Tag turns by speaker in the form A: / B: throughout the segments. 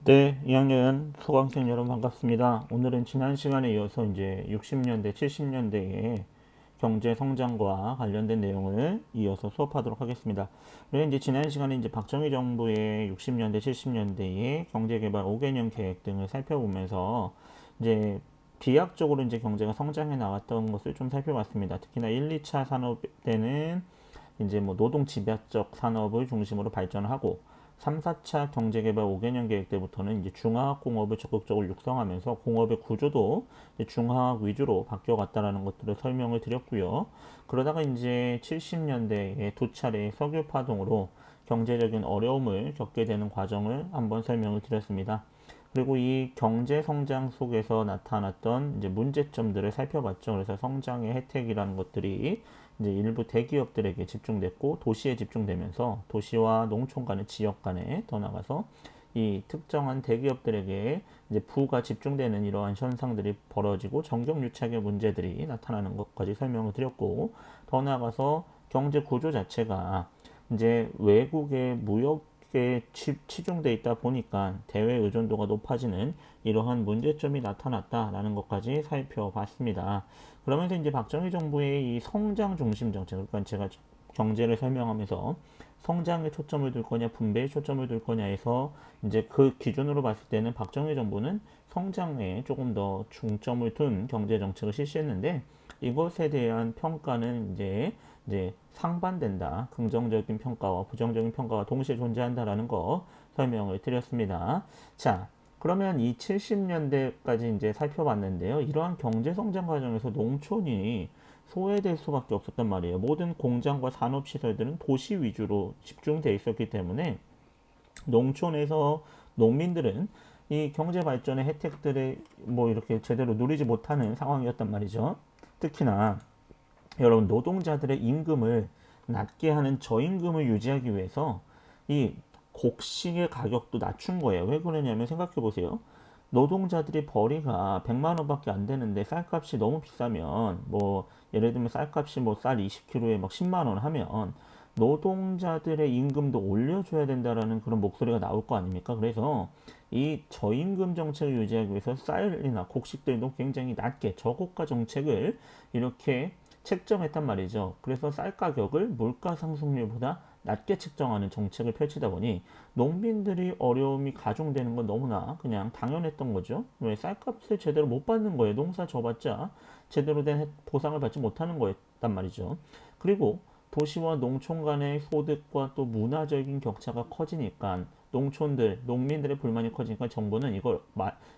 A: 네, 2학년 수강생 여러분 반갑습니다. 오늘은 지난 시간에 이어서 이제 60년대, 70년대의 경제 성장과 관련된 내용을 이어서 수업하도록 하겠습니다. 그리고 이제 지난 시간에 이제 박정희 정부의 60년대, 70년대의 경제개발 5개년 계획 등을 살펴보면서 이제 비약적으로 이제 경제가 성장해 나갔던 것을 좀 살펴봤습니다. 특히나 1, 2차 산업 때는 이제 뭐 노동 집약적 산업을 중심으로 발전하고 3, 4차 경제개발 5개년 계획 때부터는 이제 중화학 공업을 적극적으로 육성하면서 공업의 구조도 이제 중화학 위주로 바뀌어갔다라는 것들을 설명을 드렸고요. 그러다가 이제 70년대에 두 차례의 석유 파동으로 경제적인 어려움을 겪게 되는 과정을 한번 설명을 드렸습니다. 그리고 이 경제 성장 속에서 나타났던 이제 문제점들을 살펴봤죠. 그래서 성장의 혜택이라는 것들이 이제 일부 대기업들에게 집중됐고 도시에 집중되면서 도시와 농촌 간의 지역 간에 더 나가서 이 특정한 대기업들에게 이제 부가 집중되는 이러한 현상들이 벌어지고 정경유착의 문제들이 나타나는 것까지 설명을 드렸고, 더 나아가서 경제 구조 자체가 이제 외국의 무역에 치중돼 있다 보니까 대외 의존도가 높아지는 이러한 문제점이 나타났다라는 것까지 살펴봤습니다. 그러면서 이제 박정희 정부의 이 성장 중심 정책, 그러니까 제가 경제를 설명하면서 성장에 초점을 둘 거냐 분배에 초점을 둘 거냐에서 이제 그 기준으로 봤을 때는 박정희 정부는 성장에 조금 더 중점을 둔 경제 정책을 실시했는데, 이것에 대한 평가는 이제 상반된다. 긍정적인 평가와 부정적인 평가가 동시에 존재한다라는 거 설명을 드렸습니다. 자, 그러면 이 70년대까지 이제 살펴봤는데요. 이러한 경제 성장 과정에서 농촌이 소외될 수밖에 없었단 말이에요. 모든 공장과 산업 시설들은 도시 위주로 집중돼 있었기 때문에 농촌에서 농민들은 이 경제 발전의 혜택들을 뭐 이렇게 제대로 누리지 못하는 상황이었단 말이죠. 특히나 여러분, 노동자들의 임금을 낮게 하는 저임금을 유지하기 위해서 이 곡식의 가격도 낮춘 거예요. 왜 그러냐면 생각해 보세요. 노동자들이 벌이가 100만 원밖에 안 되는데 쌀값이 너무 비싸면, 뭐 예를 들면 쌀값이 뭐 쌀 20kg에 막 10만 원 하면 노동자들의 임금도 올려줘야 된다라는 그런 목소리가 나올 거 아닙니까? 그래서 이 저임금 정책을 유지하기 위해서 쌀이나 곡식들도 굉장히 낮게 저고가 정책을 이렇게 책정했단 말이죠. 그래서 쌀 가격을 물가 상승률보다 낮게 책정하는 정책을 펼치다 보니 농민들이 어려움이 가중되는 건 너무나 그냥 당연했던 거죠. 왜? 쌀값을 제대로 못 받는 거예요. 농사 져봤자 제대로 된 보상을 받지 못하는 거였단 말이죠. 그리고 도시와 농촌 간의 소득과 또 문화적인 격차가 커지니까 농촌들, 농민들의 불만이 커지니까 정부는 이걸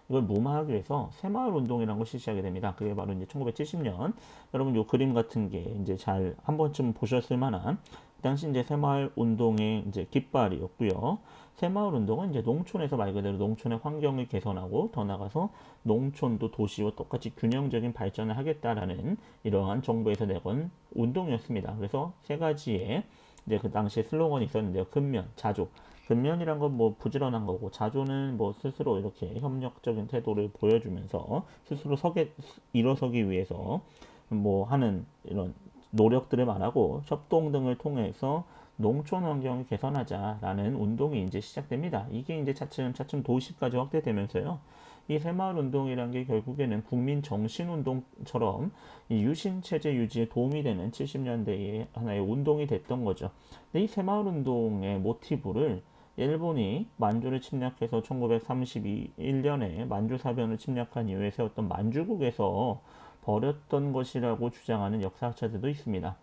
A: 무마하기 위해서 새마을 운동이라는 걸 실시하게 됩니다. 그게 바로 이제 1970년. 여러분 요 그림 같은 게 이제 잘 한 번쯤 보셨을 만한 그 당시 이제 새마을 운동의 이제 깃발이었고요. 새마을 운동은 이제 농촌에서 말 그대로 농촌의 환경을 개선하고 더 나가서 농촌도 도시와 똑같이 균형적인 발전을 하겠다라는 이러한 정부에서 내건 운동이었습니다. 그래서 세 가지의 이제 그 당시에 슬로건이 있었는데요. 근면, 자조. 근면이란 건 뭐 부지런한 거고, 자조는 뭐 스스로 이렇게 협력적인 태도를 보여주면서 스스로 일어서기 위해서 뭐 하는 이런 노력들을 말하고, 협동 등을 통해서 농촌 환경을 개선하자라는 운동이 이제 시작됩니다. 이게 이제 차츰 도시까지 확대되면서요. 이 새마을 운동이란 게 결국에는 국민 정신 운동처럼 이 유신 체제 유지에 도움이 되는 70년대의 하나의 운동이 됐던 거죠. 근데 이 새마을 운동의 모티브를 일본이 만주를 침략해서 1931년에 만주 사변을 침략한 이후에 세웠던 만주국에서 벌였던 것이라고 주장하는 역사학자들도 있습니다.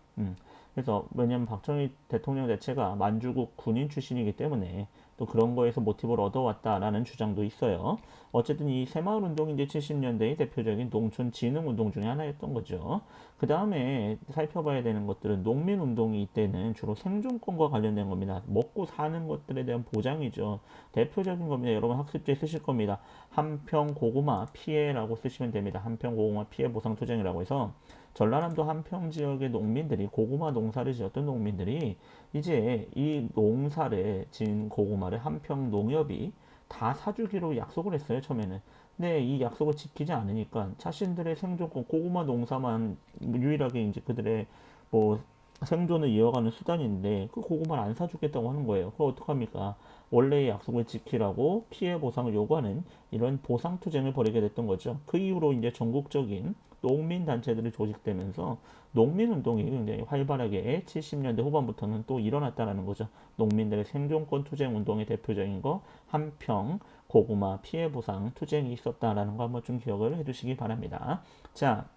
A: 그래서 왜냐하면 박정희 대통령 자체가 만주국 군인 출신이기 때문에 또 그런 거에서 모티브를 얻어왔다라는 주장도 있어요. 어쨌든 이 새마을 운동이 이제 70년대의 대표적인 농촌 진흥 운동 중에 하나였던 거죠. 그 다음에 살펴봐야 되는 것들은 농민 운동이 이때는 주로 생존권과 관련된 겁니다. 먹고 사는 것들에 대한 보장이죠. 대표적인 겁니다. 여러분 학습지에 쓰실 겁니다. 한평 고구마 피해라고 쓰시면 됩니다. 한평 고구마 피해 보상 투쟁이라고 해서 전라남도 한평 지역의 농민들이 고구마 농사를 지었던 농민들이 이제 이 농사를 지은 고구마를 한평 농협이 다 사주기로 약속을 했어요, 처음에는. 근데 이 약속을 지키지 않으니까 자신들의 생존권 고구마 농사만 유일하게 이제 그들의 뭐 생존을 이어가는 수단인데 그 고구마를 안 사주겠다고 하는 거예요. 그럼 어떡합니까? 원래의 약속을 지키라고 피해 보상을 요구하는 이런 보상 투쟁을 벌이게 됐던 거죠. 그 이후로 이제 전국적인 농민 단체들이 조직되면서 농민 운동이 굉장히 활발하게 70년대 후반부터는 또 일어났다는 거죠. 농민들의 생존권 투쟁 운동의 대표적인 거 한평 고구마 피해 보상 투쟁이 있었다라는 거 한번 좀 기억을 해두시기 바랍니다. 자,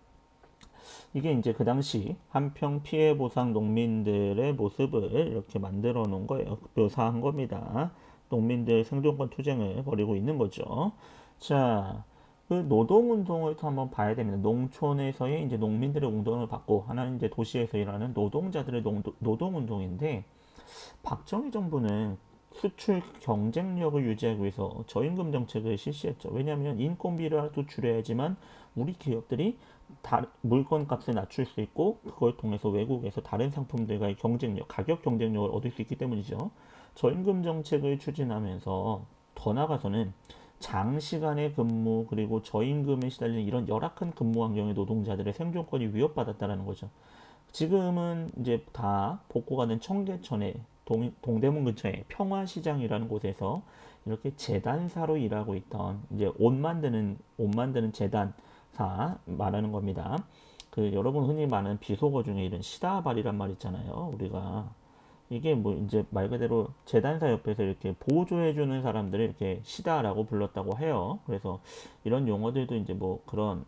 A: 이게 이제 그 당시 한평 피해 보상 농민들의 모습을 이렇게 만들어 놓은 거예요. 묘사한 겁니다. 농민들 생존권 투쟁을 벌이고 있는 거죠. 자, 그 노동운동을 또 한번 봐야 됩니다. 농촌에서의 이제 농민들의 운동을 받고 하나는 이제 도시에서 일하는 노동자들의 노동운동인데 박정희 정부는 수출 경쟁력을 유지하기 위해서 저임금 정책을 실시했죠. 왜냐하면 인건비라도 줄여야지만 우리 기업들이 물건 값을 낮출 수 있고 그걸 통해서 외국에서 다른 상품들과의 경쟁력, 가격 경쟁력을 얻을 수 있기 때문이죠. 저임금 정책을 추진하면서 더 나아가서는 장시간의 근무 그리고 저임금에 시달리는 이런 열악한 근무 환경의 노동자들의 생존권이 위협받았다는 거죠. 지금은 이제 다 복구가 된 청계천에 동대문 근처에 평화시장이라는 곳에서 이렇게 재단사로 일하고 있던 이제 옷 만드는 재단사 말하는 겁니다. 그 여러분 흔히 말하는 비속어 중에 이런 시다발이란 말 있잖아요. 우리가 이게 뭐 이제 말 그대로 재단사 옆에서 이렇게 보조해주는 사람들을 이렇게 시다라고 불렀다고 해요. 그래서 이런 용어들도 이제 뭐 그런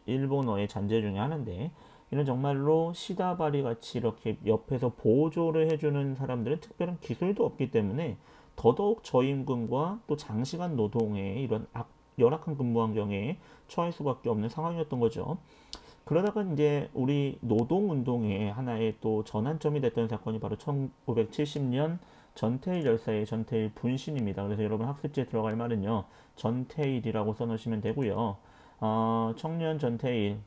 A: 일본어의 잔재 중에 하나인데 이런 정말로 시다바리 같이 이렇게 옆에서 보조를 해주는 사람들은 특별한 기술도 없기 때문에 더더욱 저임금과 또 장시간 노동의 이런 열악한 근무 환경에 처할 수밖에 없는 상황이었던 거죠. 그러다가 이제 우리 노동운동의 하나의 또 전환점이 됐던 사건이 바로 1970년 전태일 열사의 전태일 분신입니다. 그래서 여러분 학습지에 들어갈 말은요. 전태일이라고 써놓으시면 되고요. 청년 전태일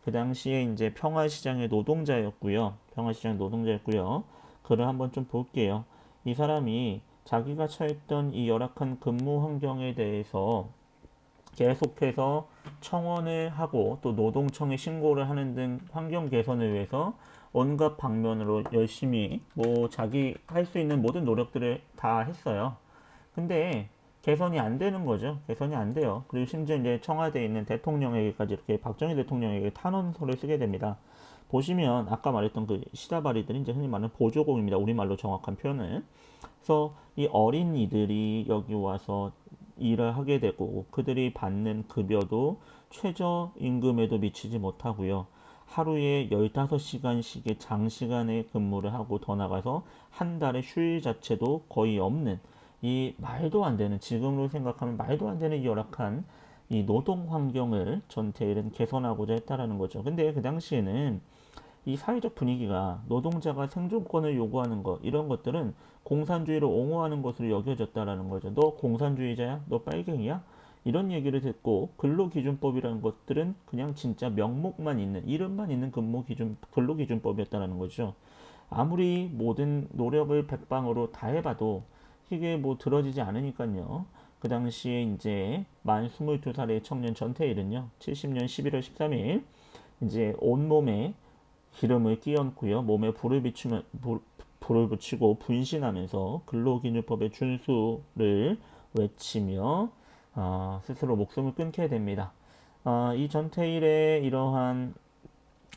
A: 그 당시에 이제 평화시장의 노동자였고요. 평화시장 노동자였고요. 글을 한번 좀 볼게요. 이 사람이 자기가 처했던 이 열악한 근무 환경에 대해서 계속해서 청원을 하고 또 노동청에 신고를 하는 등 환경 개선을 위해서 온갖 방면으로 열심히 뭐 자기 할 수 있는 모든 노력들을 다 했어요. 근데 개선이 안 되는 거죠. 개선이 안 돼요. 그리고 심지어 이제 청와대에 있는 대통령에게까지 이렇게 박정희 대통령에게 탄원서를 쓰게 됩니다. 보시면 아까 말했던 그 시다바리들이 이제 흔히 말하는 보조공입니다. 우리말로 정확한 표현은. 그래서 이 어린이들이 여기 와서 일을 하게 되고 그들이 받는 급여도 최저임금에도 미치지 못하고요. 하루에 15시간씩의 장시간의 근무를 하고 더 나가서 한 달에 휴일 자체도 거의 없는 이 말도 안 되는 지금으로 생각하면 말도 안 되는 열악한 이 노동 환경을 전태일은 개선하고자 했다라는 거죠. 근데 그 당시에는 이 사회적 분위기가 노동자가 생존권을 요구하는 것 이런 것들은 공산주의를 옹호하는 것으로 여겨졌다라는 거죠. 너 공산주의자야? 너 빨갱이야? 이런 얘기를 듣고 근로기준법이라는 것들은 그냥 진짜 명목만 있는 이름만 있는 근로기준법이었다라는 거죠. 아무리 모든 노력을 백방으로 다 해봐도 이게 뭐 들어지지 않으니까요. 그 당시에 이제 만 22살의 청년 전태일은요. 70년 11월 13일 이제 온몸에 기름을 끼얹고요. 몸에 불을 붙이고 분신하면서 근로기준법의 준수를 외치며 스스로 목숨을 끊게 됩니다. 이 전태일의 이러한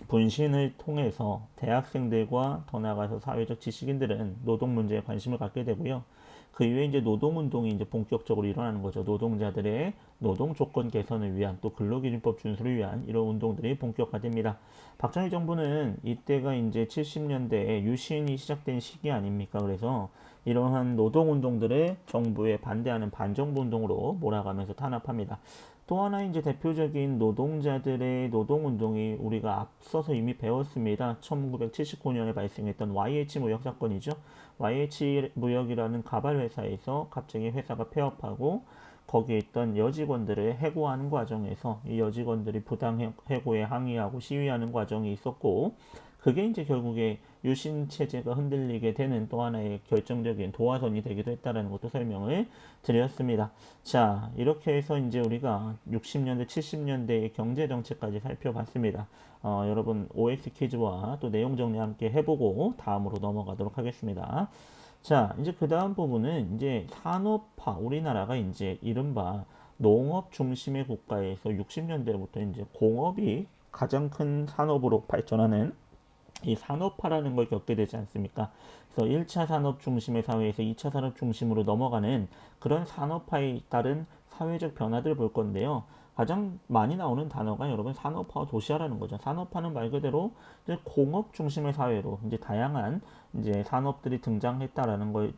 A: 분신을 통해서 대학생들과 더 나아가서 사회적 지식인들은 노동 문제에 관심을 갖게 되고요. 그 이후에 이제 노동운동이 이제 본격적으로 일어나는 거죠. 노동자들의 노동 조건 개선을 위한 또 근로기준법 준수를 위한 이런 운동들이 본격화됩니다. 박정희 정부는 이때가 이제 70년대에 유신이 시작된 시기 아닙니까? 그래서 이러한 노동운동들을 정부에 반대하는 반정부 운동으로 몰아가면서 탄압합니다. 또 하나 이제 대표적인 노동자들의 노동운동이 우리가 앞서서 이미 배웠습니다. 1979년에 발생했던 YH 무역 사건이죠. YH 무역이라는 가발 회사에서 갑자기 회사가 폐업하고 거기에 있던 여직원들을 해고하는 과정에서 이 여직원들이 부당 해고에 항의하고 시위하는 과정이 있었고 그게 이제 결국에 유신 체제가 흔들리게 되는 또 하나의 결정적인 도화선이 되기도 했다라는 것도 설명을 드렸습니다. 자, 이렇게 해서 이제 우리가 60년대, 70년대의 경제 정책까지 살펴봤습니다. 여러분 OX 퀴즈와 또 내용 정리 함께 해보고 다음으로 넘어가도록 하겠습니다. 자, 이제 그 다음 부분은 이제 산업화, 우리나라가 이제 이른바 농업 중심의 국가에서 60년대부터 이제 공업이 가장 큰 산업으로 발전하는 이 산업화라는 걸 겪게 되지 않습니까? 그래서 1차 산업 중심의 사회에서 2차 산업 중심으로 넘어가는 그런 산업화에 따른 사회적 변화들을 볼 건데요. 가장 많이 나오는 단어가 여러분 산업화와 도시화라는 거죠. 산업화는 말 그대로 이제 공업 중심의 사회로 이제 다양한 이제 산업들이 등장했다라는 걸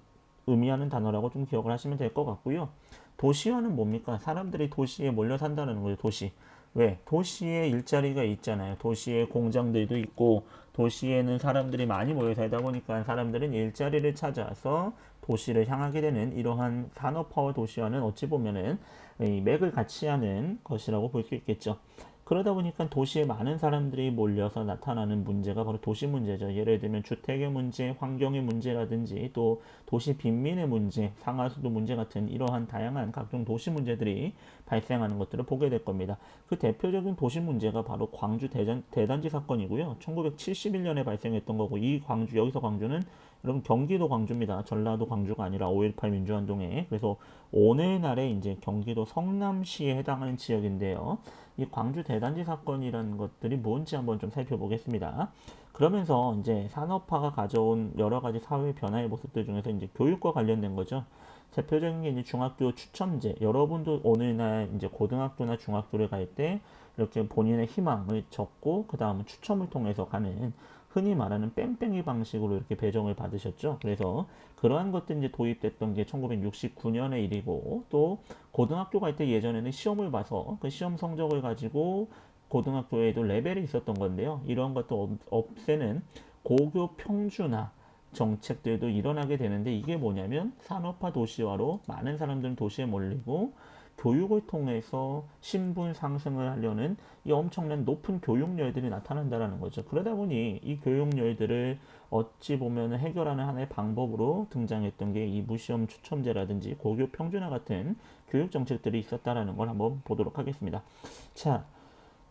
A: 의미하는 단어라고 좀 기억을 하시면 될 것 같고요. 도시화는 뭡니까? 사람들이 도시에 몰려 산다는 거죠. 도시. 왜? 도시에 일자리가 있잖아요. 도시에 공장들도 있고 도시에는 사람들이 많이 모여 살다 보니까 사람들은 일자리를 찾아서 도시를 향하게 되는 이러한 산업화와 도시화는 어찌 보면은 이 맥을 같이 하는 것이라고 볼 수 있겠죠. 그러다 보니까 도시에 많은 사람들이 몰려서 나타나는 문제가 바로 도시 문제죠. 예를 들면 주택의 문제, 환경의 문제라든지 또 도시 빈민의 문제, 상하수도 문제 같은 이러한 다양한 각종 도시 문제들이 발생하는 것들을 보게 될 겁니다. 그 대표적인 도시 문제가 바로 광주 대단지 사건이고요. 1971년에 발생했던 거고 이 광주 여기서 광주는 여러분 경기도 광주입니다. 전라도 광주가 아니라 5.18 민주화운동에 그래서 오늘날의 이제 경기도 성남시에 해당하는 지역인데요. 이 광주 대단지 사건이라는 것들이 뭔지 한번 좀 살펴보겠습니다. 그러면서 이제 산업화가 가져온 여러 가지 사회 변화의 모습들 중에서 이제 교육과 관련된 거죠. 대표적인 게 이제 중학교 추첨제. 여러분도 오늘날 이제 고등학교나 중학교를 갈 때 이렇게 본인의 희망을 적고 그 다음은 추첨을 통해서 가는 흔히 말하는 뺑뺑이 방식으로 이렇게 배정을 받으셨죠. 그래서 그러한 것들이 이제 도입됐던 게 1969년의 일이고 또 고등학교 갈 때 예전에는 시험을 봐서 그 시험 성적을 가지고 고등학교에도 레벨이 있었던 건데요. 이런 것도 없애는 고교 평준화 정책들도 일어나게 되는데 이게 뭐냐면 산업화 도시화로 많은 사람들은 도시에 몰리고 교육을 통해서 신분 상승을 하려는 이 엄청난 높은 교육열들이 나타난다라는 거죠. 그러다 보니 이 교육열들을 어찌 보면 해결하는 하나의 방법으로 등장했던 게 이 무시험 추첨제라든지 고교 평준화 같은 교육 정책들이 있었다라는 걸 한번 보도록 하겠습니다. 자,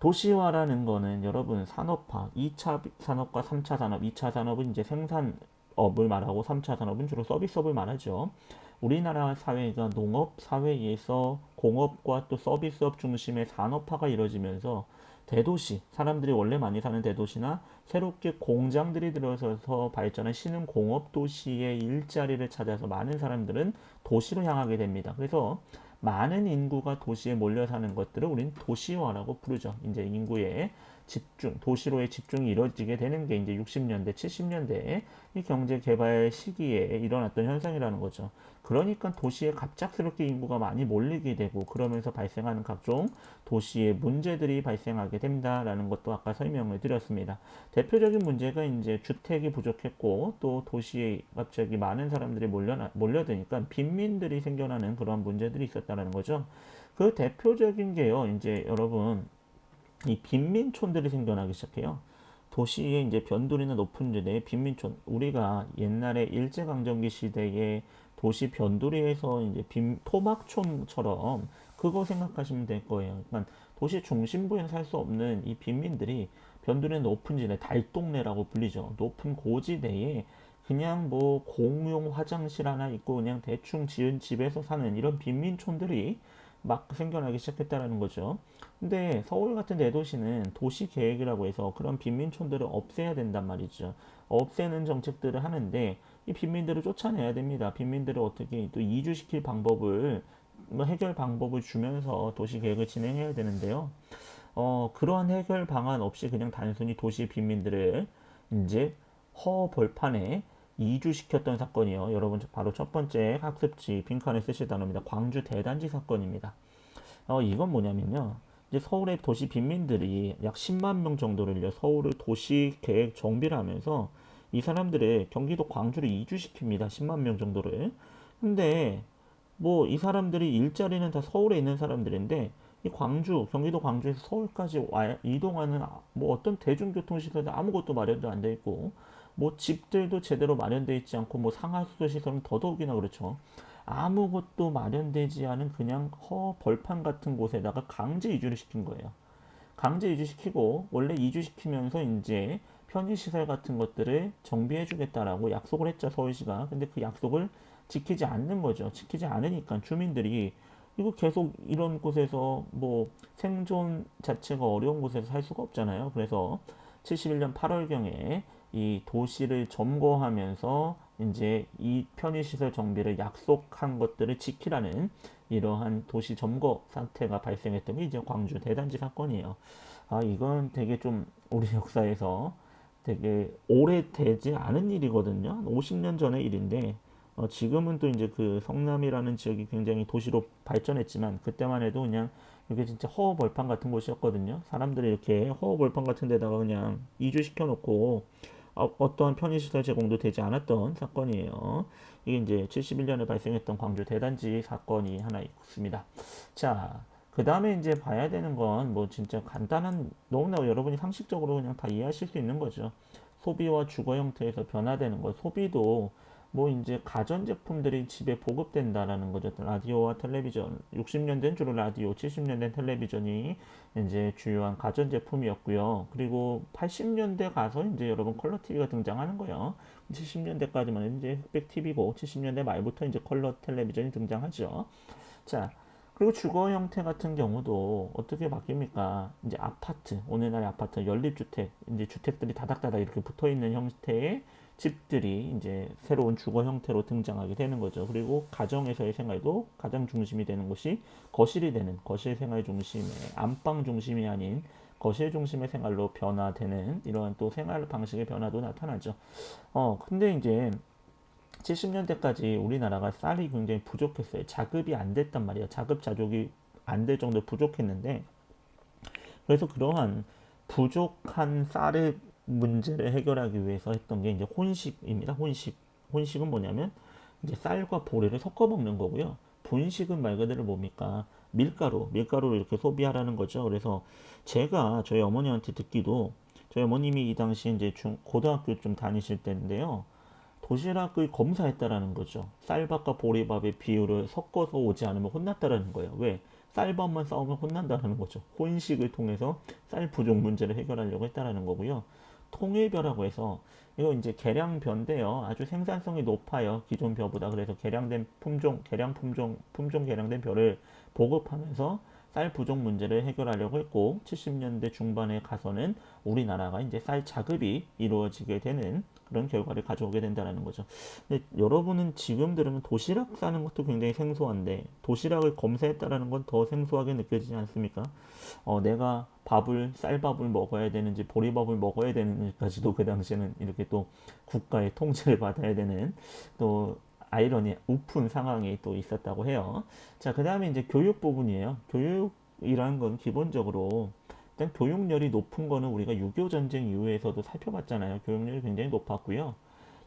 A: 도시화라는 거는 여러분 산업화, 2차 산업과 3차 산업, 2차 산업은 이제 생산업을 말하고 3차 산업은 주로 서비스업을 말하죠. 우리나라 사회가 농업 사회에서 공업과 또 서비스업 중심의 산업화가 이루어지면서 대도시, 사람들이 원래 많이 사는 대도시나 새롭게 공장들이 들어서서 발전한 신흥 공업 도시의 일자리를 찾아서 많은 사람들은 도시로 향하게 됩니다. 그래서 많은 인구가 도시에 몰려 사는 것들을 우리는 도시화라고 부르죠. 이제 인구의 집중, 도시로의 집중이 이루어지게 되는 게 이제 60년대, 70년대 이 경제 개발 시기에 일어났던 현상이라는 거죠. 그러니까 도시에 갑작스럽게 인구가 많이 몰리게 되고 그러면서 발생하는 각종 도시의 문제들이 발생하게 된다라는 것도 아까 설명을 드렸습니다. 대표적인 문제가 이제 주택이 부족했고 또 도시에 갑자기 많은 사람들이 몰려드니까 빈민들이 생겨나는 그런 문제들이 있었다는 거죠. 그 대표적인 게요. 이제 여러분 이 빈민촌들이 생겨나기 시작해요. 도시에 이제 변두리는 높은 데에 빈민촌. 우리가 옛날에 일제강점기 시대에 도시 변두리에서 이제 토막촌처럼 그거 생각하시면 될 거예요. 그러니까 도시 중심부에는 살 수 없는 이 빈민들이 변두리는 높은 지대, 달동네라고 불리죠. 높은 고지대에 그냥 뭐 공용 화장실 하나 있고 그냥 대충 지은 집에서 사는 이런 빈민촌들이 막 생겨나기 시작했다라는 거죠. 근데 서울 같은 대도시는 도시 계획이라고 해서 그런 빈민촌들을 없애야 된단 말이죠. 없애는 정책들을 하는데 이 빈민들을 쫓아내야 됩니다. 빈민들을 어떻게 또 이주시킬 방법을 뭐 해결 방법을 주면서 도시 계획을 진행해야 되는데요. 그러한 해결 방안 없이 그냥 단순히 도시 빈민들을 이제 허벌판에 이주시켰던 사건이요. 여러분 바로 첫 번째 학습지 빈칸에 쓰실 단어입니다. 광주 대단지 사건입니다. 이건 뭐냐면요. 이제 서울의 도시 빈민들이 약 10만 명 정도를요. 서울을 도시 계획 정비를 하면서 이 사람들을 경기도 광주로 이주시킵니다. 10만 명 정도를. 근데 뭐 이 사람들이 일자리는 다 서울에 있는 사람들인데 이 광주, 경기도 광주에서 서울까지 이동하는 뭐 어떤 대중교통시설도 아무것도 마련도 안 돼 있고, 뭐 집들도 제대로 마련돼 있지 않고, 뭐 상하수도 시설은 더더욱이나 그렇죠. 아무것도 마련되지 않은 그냥 벌판 같은 곳에다가 강제 이주를 시킨 거예요. 강제 이주시키고, 원래 이주시키면서 이제 편의시설 같은 것들을 정비해주겠다라고 약속을 했죠, 서울시가. 근데 그 약속을 지키지 않는 거죠. 지키지 않으니까 주민들이 이거 계속 이런 곳에서 뭐 생존 자체가 어려운 곳에서 살 수가 없잖아요. 그래서 71년 8월경에 이 도시를 점거하면서 이제 이 편의시설 정비를 약속한 것들을 지키라는 이러한 도시 점거 사태가 발생했던 게 이제 광주 대단지 사건이에요. 아, 이건 되게 좀 우리 역사에서 되게 오래되지 않은 일이거든요. 한 50년 전의 일인데, 지금은 또 이제 그 성남이라는 지역이 굉장히 도시로 발전했지만, 그때만 해도 그냥 이게 진짜 허허벌판 같은 곳이었거든요. 사람들이 이렇게 허허벌판 같은 데다가 그냥 이주시켜 놓고 어떠한 편의시설 제공도 되지 않았던 사건이에요. 이게 이제 71년에 발생했던 광주 대단지 사건이 하나 있습니다. 자, 그 다음에 이제 봐야 되는 건 뭐 진짜 간단한, 너무나 여러분이 상식적으로 그냥 다 이해하실 수 있는 거죠. 소비와 주거 형태에서 변화되는 거. 소비도 뭐 이제 가전제품들이 집에 보급된다라는 거죠. 라디오와 텔레비전. 60년대는 주로 라디오, 70년대 텔레비전이 이제 주요한 가전제품이었고요. 그리고 80년대 가서 이제 여러분 컬러 TV가 등장하는 거예요. 70년대까지만 이제 흑백 TV고 70년대 말부터 이제 컬러 텔레비전이 등장하죠. 자, 그리고 주거 형태 같은 경우도 어떻게 바뀝니까? 이제 아파트, 오늘날의 아파트, 연립주택, 이제 주택들이 다닥다닥 이렇게 붙어 있는 형태의 집들이 이제 새로운 주거 형태로 등장하게 되는 거죠. 그리고 가정에서의 생활도 가장 중심이 되는 곳이 거실이 되는, 거실 생활 중심의, 안방 중심이 아닌 거실 중심의 생활로 변화되는 이러한 또 생활 방식의 변화도 나타나죠. 근데 이제 70년대까지 우리나라가 쌀이 굉장히 부족했어요. 자급이 안 됐단 말이에요. 자급 자족이 안 될 정도 부족했는데, 그래서 그러한 부족한 쌀의 문제를 해결하기 위해서 했던 게 이제 혼식입니다. 혼식. 혼식은 뭐냐면 이제 쌀과 보리를 섞어 먹는 거고요. 분식은 말 그대로 뭡니까? 밀가루를 이렇게 소비하라는 거죠. 그래서 제가 저희 어머니한테 듣기도, 저희 어머님이 이 당시 이제 고등학교 좀 다니실 때인데요. 도시락을 검사했다라는 거죠. 쌀밥과 보리밥의 비율을 섞어서 오지 않으면 혼났다라는 거예요. 왜? 쌀밥만 싸우면 혼난다라는 거죠. 혼식을 통해서 쌀 부족 문제를 해결하려고 했다라는 거고요. 통일벼라고 해서 이거 이제 개량벼인데요. 아주 생산성이 높아요. 기존 벼보다. 그래서 개량된 품종 개량된 벼를 보급하면서 쌀 부족 문제를 해결하려고 했고, 70년대 중반에 가서는 우리나라가 이제 쌀 자급이 이루어지게 되는 그런 결과를 가져오게 된다는 거죠. 근데 여러분은 지금 들으면 도시락 싸는 것도 굉장히 생소한데, 도시락을 검사했다라는 건 더 생소하게 느껴지지 않습니까? 내가 쌀밥을 먹어야 되는지 보리밥을 먹어야 되는지까지도 그 당시에는 이렇게 또 국가의 통제를 받아야 되는 또 우픈 상황이 또 있었다고 해요. 자, 그 다음에 이제 교육 부분이에요. 교육이라는 건 기본적으로 일단 교육열이 높은 거는 우리가 6.25 전쟁 이후에서도 살펴봤잖아요. 교육열이 굉장히 높았고요.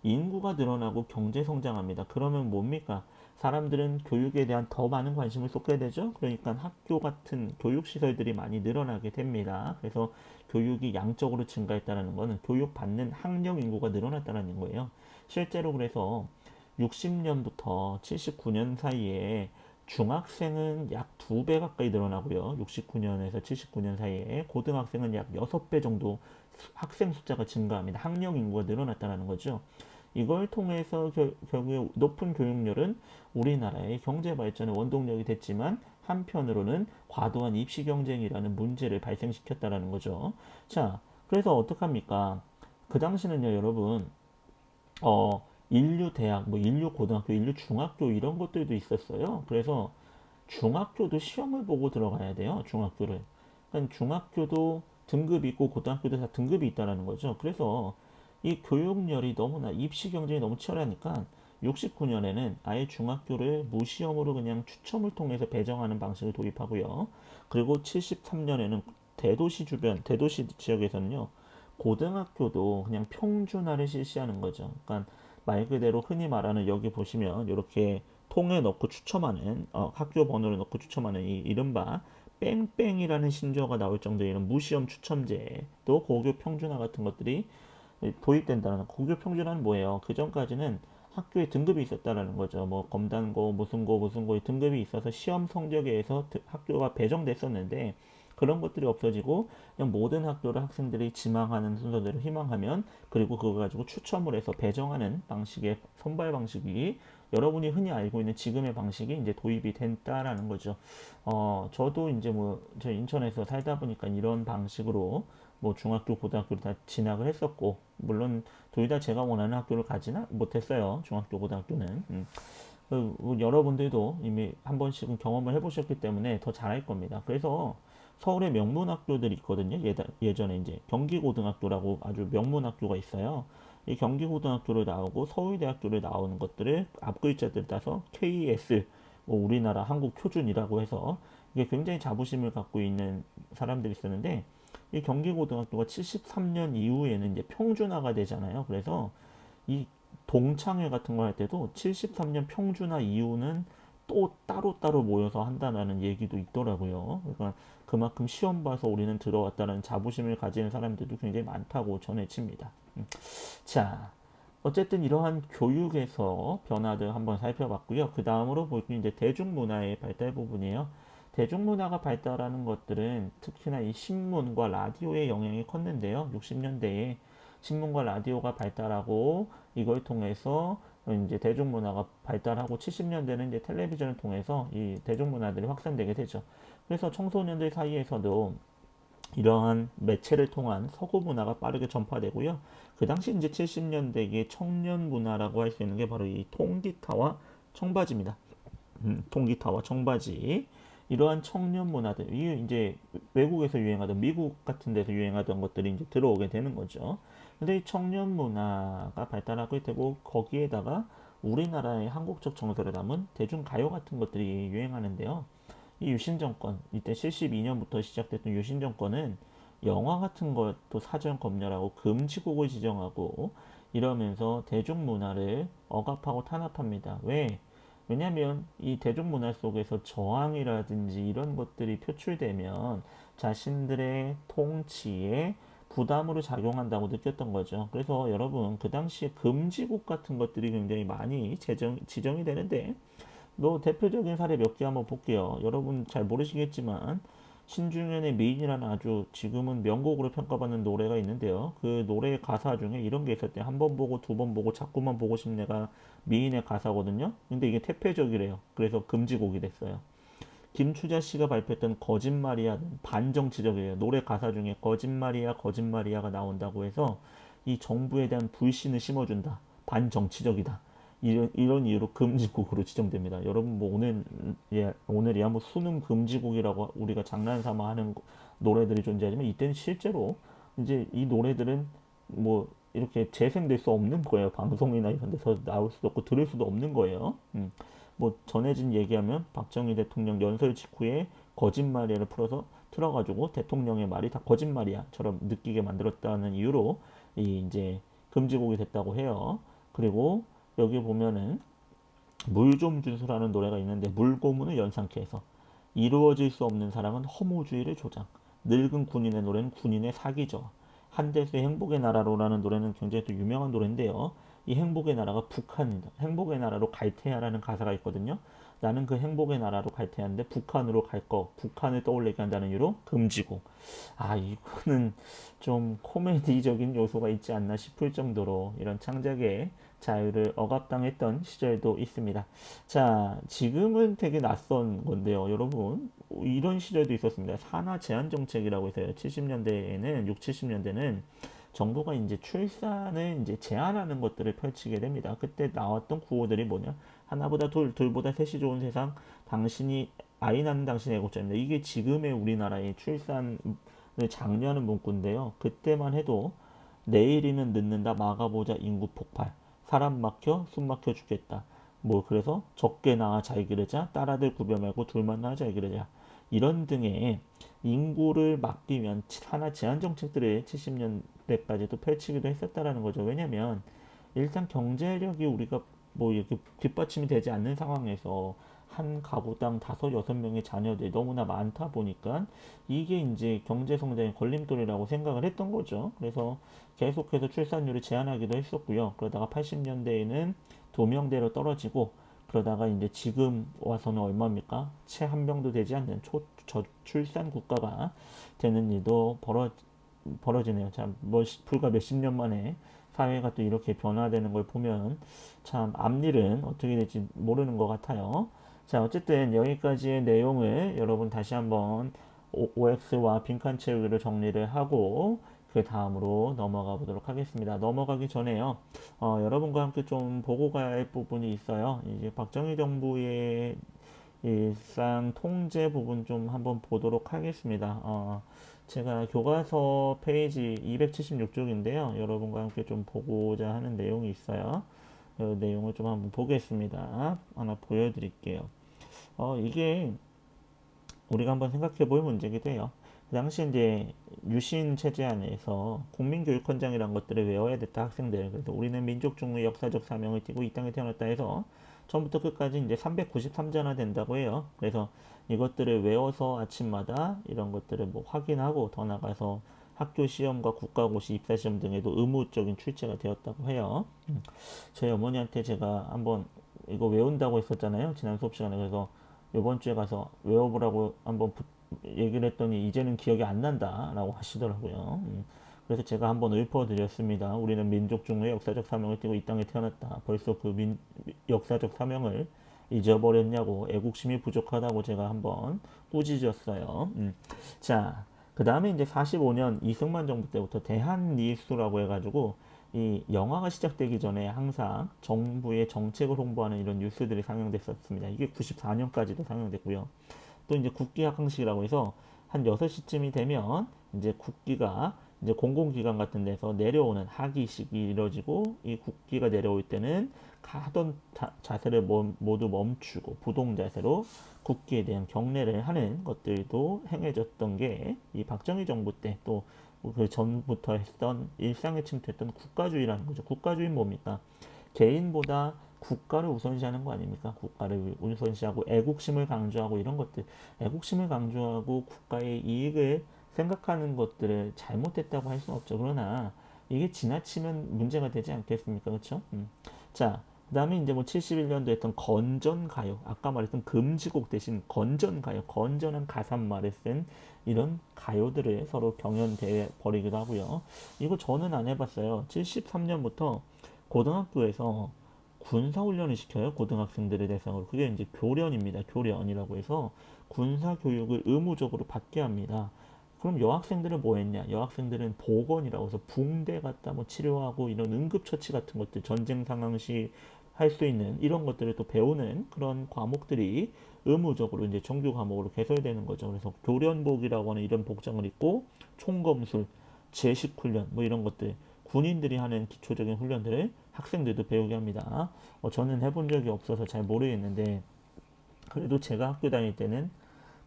A: 인구가 늘어나고 경제 성장합니다. 그러면 뭡니까? 사람들은 교육에 대한 더 많은 관심을 쏟게 되죠. 그러니까 학교 같은 교육 시설들이 많이 늘어나게 됩니다. 그래서 교육이 양적으로 증가했다는 것은 교육받는 학령 인구가 늘어났다는 거예요. 실제로 그래서 60년부터 79년 사이에 중학생은 약 2배 가까이 늘어나고요. 69년에서 79년 사이에 고등학생은 약 6배 정도 학생 숫자가 증가합니다. 학령 인구가 늘어났다는 거죠. 이걸 통해서 결국에 높은 교육열은 우리나라의 경제 발전의 원동력이 됐지만, 한편으로는 과도한 입시 경쟁이라는 문제를 발생시켰다는 거죠. 자, 그래서 어떡합니까? 그 당시는요, 여러분, 인류 대학, 뭐 인류 고등학교, 인류 중학교 이런 것들도 있었어요. 그래서 중학교도 시험을 보고 들어가야 돼요. 중학교를. 그러니까 중학교도 등급이 있고 고등학교도 다 등급이 있다라는 거죠. 그래서 이 교육열이 너무나 입시 경쟁이 너무 치열하니까 69년에는 아예 중학교를 무시험으로 그냥 추첨을 통해서 배정하는 방식을 도입하고요. 그리고 73년에는 대도시 지역에서는요, 고등학교도 그냥 평준화를 실시하는 거죠. 그러니까 말 그대로 흔히 말하는, 여기 보시면 이렇게 통에 넣고 추첨하는, 학교 번호를 넣고 추첨하는 이 이른바 뺑뺑이라는 신조어가 나올 정도의 이런 무시험 추첨제 또 고교 평준화 같은 것들이 도입된다는 고교 평준화는 뭐예요? 그 전까지는 학교에 등급이 있었다라는 거죠. 뭐 검단고, 무슨 고 등급이 있어서 시험 성적에 의해서 학교가 배정됐었는데 그런 것들이 없어지고 그냥 모든 학교를 학생들이 지망하는 순서대로 희망하면 그리고 그거 가지고 추첨을 해서 배정하는 방식의 선발 방식이 여러분이 흔히 알고 있는 지금의 방식이 이제 도입이 됐다라는 거죠. 저도 이제 뭐 저 인천에서 살다 보니까 이런 방식으로 뭐 중학교, 고등학교를 다 진학을 했었고 물론 둘 다 제가 원하는 학교를 가지는 못했어요. 중학교, 고등학교는. 여러분들도 이미 한 번씩은 경험을 해보셨기 때문에 더 잘할 겁니다. 그래서 서울에 명문학교들이 있거든요. 예전에 이제 경기고등학교라고 아주 명문학교가 있어요. 이 경기고등학교를 나오고 서울대학교를 나오는 것들을 앞글자들 따서 KS, 뭐 우리나라 한국표준이라고 해서 이게 굉장히 자부심을 갖고 있는 사람들이 있었는데 이 경기고등학교가 73년 이후에는 이제 평준화가 되잖아요. 그래서 이 동창회 같은 거 할 때도 73년 평준화 이후는 또 따로따로 모여서 한다는 얘기도 있더라고요. 그러니까 그만큼 시험 봐서 우리는 들어왔다는 자부심을 가지는 사람들도 굉장히 많다고 전해집니다. 자, 어쨌든 이러한 교육에서 변화들 한번 살펴봤고요. 그 다음으로 볼게 이제 대중문화의 발달 부분이에요. 대중문화가 발달하는 것들은 특히나 이 신문과 라디오의 영향이 컸는데요. 60년대에 신문과 라디오가 발달하고 이걸 통해서 이제 대중문화가 발달하고 70년대는 이제 텔레비전을 통해서 이 대중문화들이 확산되게 되죠. 그래서 청소년들 사이에서도 이러한 매체를 통한 서구 문화가 빠르게 전파되고요. 그 당시 이제 70년대의 청년 문화라고 할 수 있는 게 바로 이 통기타와 청바지입니다. 통기타와 청바지. 이러한 청년 문화들, 이 이제 외국에서 유행하던 미국 같은 데서 유행하던 것들이 이제 들어오게 되는 거죠. 근데 이 청년 문화가 발달하게 되고 거기에다가 우리나라의 한국적 정서를 담은 대중가요 같은 것들이 유행하는데요. 이 유신 정권, 이때 72년부터 시작됐던 유신 정권은 영화 같은 것도 사전 검열하고 금지곡을 지정하고 이러면서 대중문화를 억압하고 탄압합니다. 왜? 왜냐하면 이 대중문화 속에서 저항이라든지 이런 것들이 표출되면 자신들의 통치에 부담으로 작용한다고 느꼈던 거죠. 그래서 여러분 그 당시에 금지곡 같은 것들이 굉장히 많이 지정이 되는데 뭐 대표적인 사례 몇 개 한번 볼게요. 여러분 잘 모르시겠지만 신중현의 미인이라는 아주 지금은 명곡으로 평가받는 노래가 있는데요. 그 노래 가사 중에 이런 게 있었대요. 한 번 보고 두 번 보고 자꾸만 보고 싶네가 미인의 가사거든요. 근데 이게 퇴폐적이래요. 그래서 금지곡이 됐어요. 김추자 씨가 발표했던 거짓말이야는 반정치적이에요. 노래 가사 중에 거짓말이야 거짓말이야가 나온다고 해서 이 정부에 대한 불신을 심어준다. 반정치적이다. 이런 이유로 금지곡으로 지정됩니다. 여러분 뭐 오늘이야 뭐 수능 금지곡이라고 우리가 장난삼아 하는 노래들이 존재하지만 이때는 실제로 이제 이 노래들은 뭐 이렇게 재생될 수 없는 거예요. 방송이나 이런 데서 나올 수도 없고 들을 수도 없는 거예요. 뭐 전해진 얘기하면 박정희 대통령 연설 직후에 거짓말이야를 풀어서 틀어가지고 대통령의 말이 다 거짓말이야처럼 느끼게 만들었다는 이유로 이 이제 금지곡이 됐다고 해요. 그리고 여기 보면은 물 좀 주소라는 노래가 있는데 물고문을 연상케 해서 이루어질 수 없는 사랑은 허무주의를 조장. 늙은 군인의 노래는 군인의 사기죠. 한데스의 행복의 나라로라는 노래는 굉장히 또 유명한 노래인데요. 이 행복의 나라가 북한입니다. 행복의 나라로 갈 테야라는 가사가 있거든요. 나는 그 행복의 나라로 갈 테야인데 북한으로 갈 거, 북한을 떠올리게 한다는 이유로 금지고. 아, 이거는 좀 코미디적인 요소가 있지 않나 싶을 정도로 이런 창작의 자유를 억압당했던 시절도 있습니다. 자, 지금은 되게 낯선 건데요. 여러분, 이런 시절도 있었습니다. 산하 제한 정책이라고 해서요. 70년대에는, 6, 70년대는 정부가 이제 출산을 이제 제한하는 것들을 펼치게 됩니다. 그때 나왔던 구호들이 뭐냐? 하나보다 둘, 둘보다 셋이 좋은 세상, 당신이, 아이 낳는 당신의 애국자입니다. 이게 지금의 우리나라의 출산을 장려하는 문구인데요. 그때만 해도 내일이면 늦는다, 막아보자, 인구 폭발. 사람 막혀, 숨 막혀 죽겠다. 뭐 그래서 적게 낳아 잘 기르자, 딸아들 구별 말고 둘만 낳아 잘 기르자. 이런 등의 인구를 막기 위한 하나 제한 정책들을 70년대까지도 펼치기도 했었다라는 거죠. 왜냐면 일단 경제력이 우리가 뭐 이렇게 뒷받침이 되지 않는 상황에서 한 가구당 5-6명의 자녀들이 너무나 많다 보니까 이게 이제 경제 성장의 걸림돌이라고 생각을 했던 거죠. 그래서 계속해서 출산율을 제한하기도 했었고요. 그러다가 80년대에는 2명대로 떨어지고 그러다가 이제 지금 와서는 얼마입니까? 채 한 명도 되지 않는 저출산 국가가 되는 일도 벌어지네요. 참, 불과 몇십 년 만에 사회가 또 이렇게 변화되는 걸 보면 참 앞일은 어떻게 될지 모르는 것 같아요. 자, 어쨌든 여기까지의 내용을 여러분 다시 한번 OX와 빈칸 채우기를 정리를 하고 그 다음으로 넘어가 보도록 하겠습니다. 넘어가기 전에요. 여러분과 함께 좀 보고 가야 할 부분이 있어요. 이제 박정희 정부의 일상 통제 부분 좀 한번 보도록 하겠습니다. 제가 교과서 페이지 276쪽인데요. 여러분과 함께 좀 보고자 하는 내용이 있어요. 이 내용을 좀 한번 보겠습니다. 하나 보여드릴게요. 이게 우리가 한번 생각해 볼 문제이기도 해요. 그 당시 이제 유신 체제 안에서 국민교육헌장이라는 것들을 외워야 됐다 학생들. 그래서 우리는 민족중의 역사적 사명을 띠고 이 땅에 태어났다 해서 처음부터 끝까지 이제 393자나 된다고 해요. 그래서 이것들을 외워서 아침마다 이런 것들을 뭐 확인하고 더 나가서 학교 시험과 국가고시 입사시험 등에도 의무적인 출제가 되었다고 해요. 저희 어머니한테 제가 한번 이거 외운다고 했었잖아요. 지난 수업 시간에. 그래서 이번 주에 가서 외워보라고 한번 얘기를 했더니 이제는 기억이 안 난다라고 하시더라고요. 그래서 제가 한번 읊어드렸습니다. 우리는 민족 중의 역사적 사명을 띠고 이 땅에 태어났다. 벌써 그 역사적 사명을 잊어버렸냐고 애국심이 부족하다고 제가 한번 꾸짖었어요. 자, 그 다음에 이제 45년 이승만 정부 때부터 대한리수라고 해가지고 이 영화가 시작되기 전에 항상 정부의 정책을 홍보하는 이런 뉴스들이 상영됐었습니다. 이게 94년까지도 상영됐고요. 또 이제 국기학항식이라고 해서 한 6시쯤이 되면 이제 국기가 이제 공공기관 같은 데서 내려오는 하기식이 이루어지고 이 국기가 내려올 때는 하던 자세를 모두 멈추고 부동 자세로 국기에 대한 경례를 하는 것들도 행해졌던 게 이 박정희 정부 때 또 그 전부터 했던 일상에 침투했던 국가주의라는 거죠. 국가주의는 뭡니까? 개인보다 국가를 우선시하는 거 아닙니까? 국가를 우선시하고 애국심을 강조하고 이런 것들, 애국심을 강조하고 국가의 이익을 생각하는 것들을 잘못했다고 할 수는 없죠. 그러나 이게 지나치면 문제가 되지 않겠습니까? 그렇죠? 자, 그다음에 이제 뭐 71년도 했던 건전가요, 아까 말했던 금지곡 대신 건전가요, 건전한 가사말을 쓴 이런 가요들을 서로 경연대회 벌이기도 하고요. 이거 저는 안 해봤어요. 73년부터 고등학교에서 군사훈련을 시켜요. 고등학생들을 대상으로. 그게 이제 교련입니다. 교련이라고 해서 군사교육을 의무적으로 받게 합니다. 그럼 여학생들은 뭐 했냐? 여학생들은 보건이라고 해서 붕대 갖다 뭐 치료하고 이런 응급처치 같은 것들, 전쟁 상황 시 할 수 있는 이런 것들을 또 배우는 그런 과목들이 의무적으로 이제 정규 과목으로 개설되는 거죠. 그래서 교련복이라고 하는 이런 복장을 입고 총검술, 제식훈련 뭐 이런 것들, 군인들이 하는 기초적인 훈련들을 학생들도 배우게 합니다. 저는 해본 적이 없어서 잘 모르겠는데 그래도 제가 학교 다닐 때는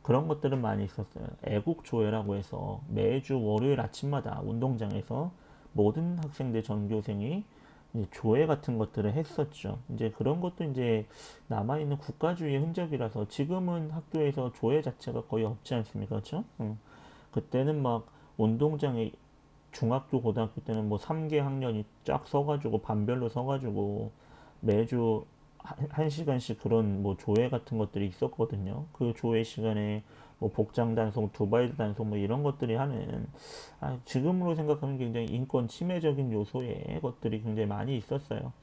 A: 그런 것들은 많이 있었어요. 애국조회라고 해서 매주 월요일 아침마다 운동장에서 모든 학생들 전교생이 이제 조회 같은 것들을 했었죠. 이제 그런 것도 이제 남아있는 국가주의의 흔적이라서 지금은 학교에서 조회 자체가 거의 없지 않습니까? 그렇죠? 그때는 막 운동장에 중학교, 고등학교 때는 뭐 3개 학년이 쫙 서가지고 반별로 서가지고 매주 한 시간씩 그런 뭐 조회 같은 것들이 있었거든요. 그 조회 시간에 뭐 복장 단속, 두바이 단속 뭐 이런 것들이 하는 지금으로 생각하면 굉장히 인권 침해적인 요소의 것들이 굉장히 많이 있었어요.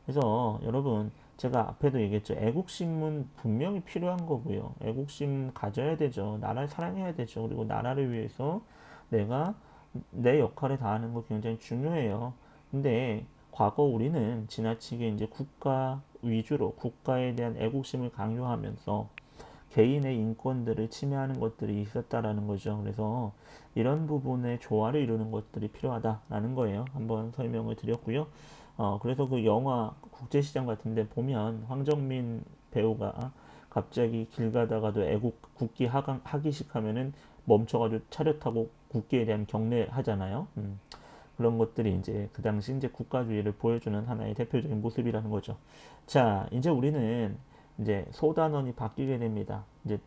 A: 그래서 여러분 제가 앞에도 얘기했죠. 애국심은 분명히 필요한 거고요. 애국심 가져야 되죠. 나라를 사랑해야 되죠. 그리고 나라를 위해서 내가 내 역할을 다하는 거 굉장히 중요해요. 근데 과거 우리는 지나치게 이제 국가 위주로 국가에 대한 애국심을 강요하면서 개인의 인권들을 침해하는 것들이 있었다라는 거죠. 그래서 이런 부분의 조화를 이루는 것들이 필요하다라는 거예요. 한번 설명을 드렸고요. 그래서 그 영화 국제시장 같은 데 보면 황정민 배우가 갑자기 길 가다가도 애국 국기 하기식 하면은 멈춰가지고 차렷하고 국기에 대한 경례 하잖아요. 그런 것들이 이제 그 당시 이제 국가주의를 보여주는 하나의 대표적인 모습이라는 거죠. 자, 이제 우리는 이제 소단원이 바뀌게 됩니다. 이제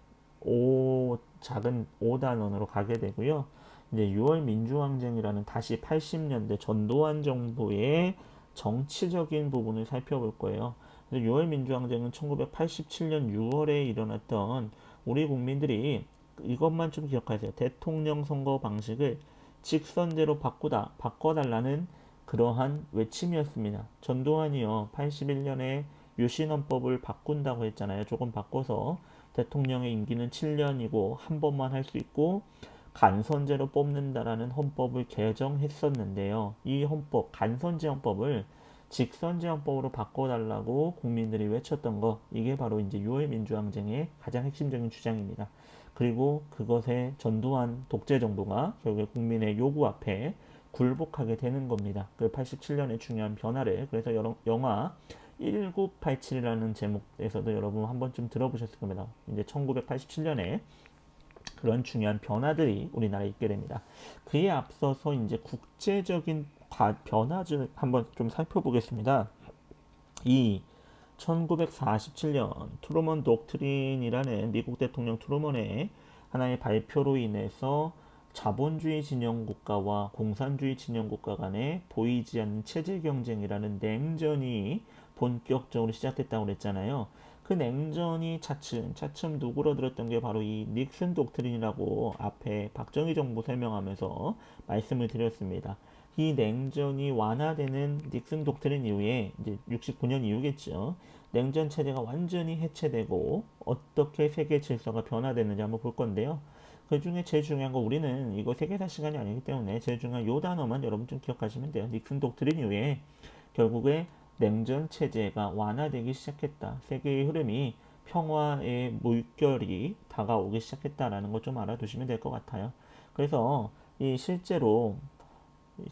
A: 작은 5단원으로 가게 되고요. 이제 6월 민주항쟁이라는 다시 80년대 전두환 정부의 정치적인 부분을 살펴볼 거예요. 그래서 6월 민주항쟁은 1987년 6월에 일어났던 우리 국민들이 이것만 좀 기억하세요. 대통령 선거 방식을 직선제로 바꿔달라는 그러한 외침이었습니다. 전두환이요, 81년에 유신헌법을 바꾼다고 했잖아요. 조금 바꿔서 대통령의 임기는 7년이고 한 번만 할 수 있고 간선제로 뽑는다라는 헌법을 개정했었는데요. 이 헌법, 간선제 헌법을 직선제 헌법으로 바꿔달라고 국민들이 외쳤던 거, 이게 바로 이제 6월 민주항쟁의 가장 핵심적인 주장입니다. 그리고 그것에 전두환 독재 정부가 결국에 국민의 요구 앞에 굴복하게 되는 겁니다. 그 87년의 중요한 변화를, 그래서 영화 1987이라는 제목에서도 여러분 한 번쯤 들어보셨을 겁니다. 이제 1987년에 그런 중요한 변화들이 우리나라에 있게 됩니다. 그에 앞서서 이제 국제적인 변화를 한번 좀 살펴보겠습니다. 이 1947년 트루먼 독트린이라는 미국 대통령 트루먼의 하나의 발표로 인해서 자본주의 진영 국가와 공산주의 진영 국가 간에 보이지 않는 체제 경쟁이라는 냉전이 본격적으로 시작됐다고 그랬잖아요. 그 냉전이 차츰 누그러들었던 게 바로 이 닉슨 독트린이라고 앞에 박정희 정부 설명하면서 말씀을 드렸습니다. 이 냉전이 완화되는 닉슨 독트린 이후에 이제 69년 이후겠죠. 냉전 체제가 완전히 해체되고 어떻게 세계 질서가 변화되는지 한번 볼 건데요. 그 중에 제일 중요한 거, 우리는 이거 세계사 시간이 아니기 때문에 제일 중요한 요 단어만 여러분 좀 기억하시면 돼요. 닉슨 독트린 이후에 결국에 냉전 체제가 완화되기 시작했다. 세계의 흐름이 평화의 물결이 다가오기 시작했다라는 거 좀 알아두시면 될 것 같아요. 그래서 이 실제로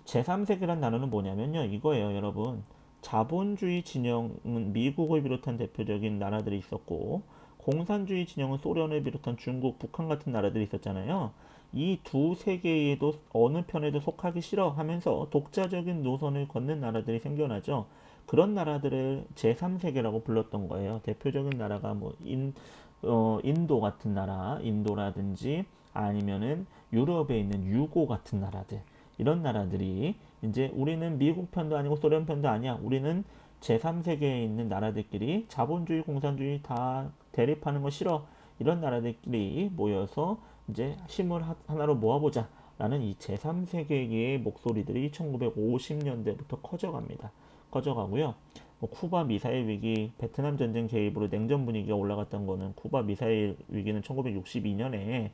A: 제3세계란 단어는 뭐냐면요, 이거예요, 여러분. 자본주의 진영은 미국을 비롯한 대표적인 나라들이 있었고, 공산주의 진영은 소련을 비롯한 중국, 북한 같은 나라들이 있었잖아요. 이 두 세계에도 어느 편에도 속하기 싫어 하면서 독자적인 노선을 걷는 나라들이 생겨나죠. 그런 나라들을 제3세계라고 불렀던 거예요. 대표적인 나라가 뭐 인도 같은 나라, 인도라든지 아니면은 유럽에 있는 유고 같은 나라들, 이런 나라들이 이제 우리는 미국 편도 아니고 소련 편도 아니야. 우리는 제3세계에 있는 나라들끼리 자본주의, 공산주의 다 대립하는 거 싫어. 이런 나라들끼리 모여서 이제 힘을 하나로 모아보자. 라는 이 제3세계의 목소리들이 1950년대부터 커져갑니다. 커져가고요. 뭐 쿠바 미사일 위기, 베트남 전쟁 개입으로 냉전 분위기가 올라갔던 거는, 쿠바 미사일 위기는 1962년에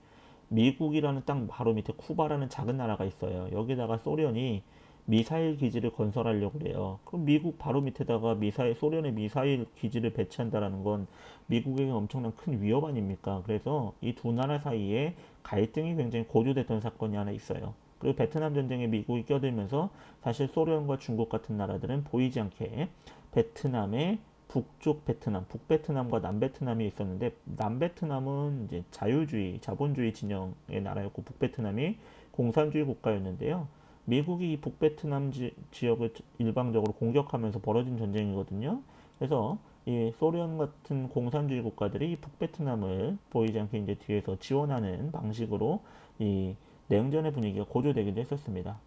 A: 미국이라는 땅 바로 밑에 쿠바라는 작은 나라가 있어요. 여기다가 소련이 미사일 기지를 건설하려고 그래요. 그럼 미국 바로 밑에다가 소련의 미사일 기지를 배치한다라는 건 미국에게 엄청난 큰 위협 아닙니까? 그래서 이 두 나라 사이에 갈등이 굉장히 고조됐던 사건이 하나 있어요. 그리고 베트남 전쟁에 미국이 껴들면서 사실 소련과 중국 같은 나라들은 보이지 않게 베트남의 북쪽 베트남, 북베트남과 남베트남이 있었는데, 남베트남은 이제 자유주의, 자본주의 진영의 나라였고 북베트남이 공산주의 국가였는데요. 미국이 이 북베트남 지역을 일방적으로 공격하면서 벌어진 전쟁이거든요. 그래서 이 소련 같은 공산주의 국가들이 이 북베트남을 보이지 않게 이제 뒤에서 지원하는 방식으로 이 냉전의 분위기가 고조되기도 했었습니다.